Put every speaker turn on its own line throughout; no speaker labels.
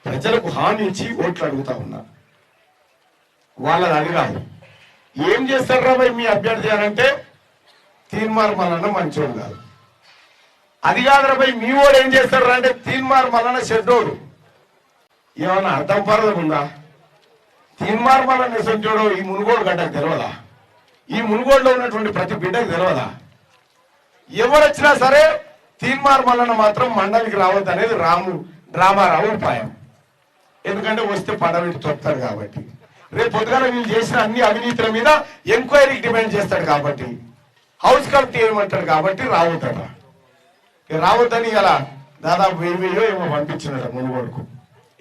ప్రజలకు హామీ ఇచ్చి ఓట్లు అడుగుతా ఉన్నా. వాళ్ళని అడగాలి. ఏం చేస్తారు రా భయ్ మీ అభ్యర్థి అంటే తీన్మార్ మల్లన్న మంచోడు కాదు. అది కాదురా భయ్ మీ ఓడు ఏం చేస్తారు అంటే తీన్మార్ మల్లన్న చెడ్డోడు. ఏమన్నా అర్థం పరదం ఉందా? తీన్మార్ మల్లన్న చెడ్డోడు ఈ మునుగోడు గడ్డకు తెలియదా? ఈ మునుగోడులో ఉన్నటువంటి ప్రతి బిడ్డకు తెలియదా? ఎవరు వచ్చినా సరే తీన్మార్ మల్లన్న మాత్రం మండలికి రావద్దు అనేది డ్రామారావు ఉపాయం. ఎందుకంటే వస్తే పడవిటి తొక్కుతాడు కాబట్టి. రేపు పొద్దుగాల వీళ్ళు చేసిన అన్ని అవినీతుల మీద ఎంక్వైరీకి డిమాండ్ చేస్తాడు కాబట్టి, హౌస్ కమిటీ ఏమంటాడు కాబట్టి రావద్దట. రావద్దని ఇలా దాదాపు 1000 ఏమో పంపించినట మునుగోడుకు.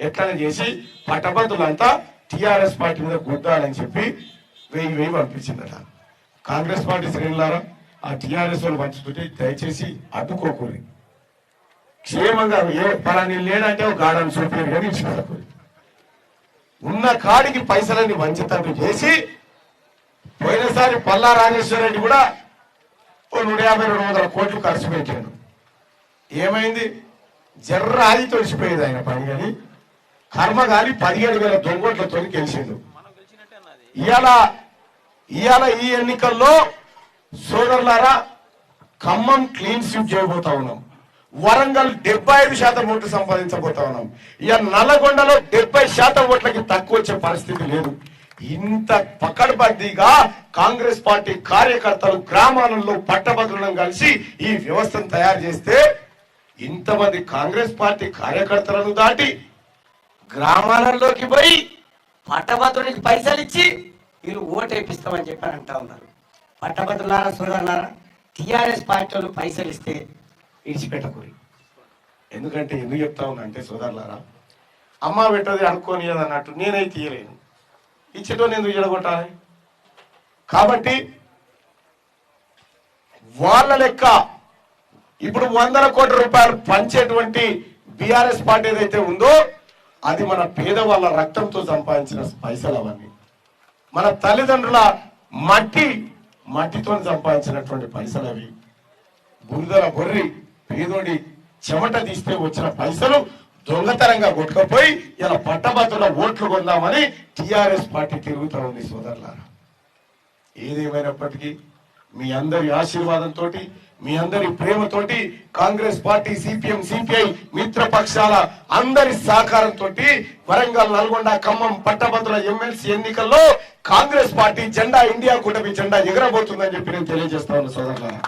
ఎట్లనే చేసి పట్టభద్రులంతా టీఆర్ఎస్ పార్టీ మీద గుద్దాలని చెప్పి 1000 పంపించిందట. కాంగ్రెస్ పార్టీ శ్రేణులారా ఆ టీఆర్ఎస్ వాళ్ళు పంచుతుంటే దయచేసి అడ్డుకోకూరి. క్షేమంగా ఏ పలాని లేదంటే ఒక గాఢాన్ని చూపేరు కానీ ఇచ్చినకు ఉన్న కాడికి పైసలన్నీ వంచితట్టు చేసి పోయినసారి పల్లా రాజేశ్వర రెడ్డి కూడా 150-200 కోట్లు ఖర్చు పెట్టాడు. ఏమైంది? జర్రాది తొలిసిపోయేది ఆయన పని. కానీ కర్మగాలి 17,000 దొంగోట్లతో గెలిచిండు. ఇవాళ ఈ ఎన్నికల్లో సోదరులారా ఖమ్మం క్లీన్ స్వీప్ చేయబోతా ఉన్నాం. వరంగల్ 75% ఓట్లు సంపాదించబోతా ఉన్నాం. ఇక నల్లగొండలో 70% ఓట్లకి తక్కువ వచ్చే పరిస్థితి లేదు. ఇంత పకడ్బందీగా కాంగ్రెస్ పార్టీ కార్యకర్తలు గ్రామాలలో పట్టభద్రులను కలిసి ఈ వ్యవస్థను తయారు చేస్తే ఇంతమంది కాంగ్రెస్ పార్టీ కార్యకర్తలను దాటి గ్రామాలలోకి పోయి
పట్టభద్రునికి పైసలు ఇచ్చి వీళ్ళు ఓటు వేపిస్తామని చెప్పి అంటా ఉన్నారు. పట్టభద్రులారా సోదరులారా, టీఆర్ఎస్ పార్టీలు పైసలు ఇస్తే విడిచిపెట్టకూరి.
ఎందుకంటే ఎందుకు చెప్తా ఉన్నా అంటే సోదరులారా, అమ్మ పెట్టది అనుకోని అన్నట్టు నేనైతే తీయలేను. ఇచ్చేటోని ఎందుకు చెడగొట్టాలి? కాబట్టి వాళ్ళ లెక్క ఇప్పుడు 100 కోట్ల రూపాయలు పంచేటువంటి బీఆర్ఎస్ పార్టీ ఏదైతే ఉందో అది మన పేదవాళ్ళ రక్తంతో సంపాదించిన పైసలు. అవన్నీ మన తల్లిదండ్రుల మట్టితో సంపాదించినటువంటి పైసలు. అవి బురదల బొర్రి పేదోడి చెమట తీస్తే వచ్చిన పైసలు దొంగతనంగా కొట్టుకపోయి ఇలా పట్టభద్రుల ఓట్లు కొందామని టిఆర్ఎస్ పార్టీ తిరుగుతూ ఉంది. సోదరులారా, ఏదేమైనప్పటికీ మీ అందరి ఆశీర్వాదంతో, మీ అందరి ప్రేమతోటి కాంగ్రెస్ పార్టీ, సిపిఎం, సిపిఐ మిత్రపక్షాల అందరి సహకారంతో వరంగల్, నల్గొండ, ఖమ్మం పట్టభద్రుల ఎమ్మెల్సీ ఎన్నికల్లో కాంగ్రెస్ పార్టీ జెండా, ఇండియా కూటమి జెండా ఎగరబోతుందని చెప్పి నేను తెలియజేస్తా ఉన్నా సోదరులారా.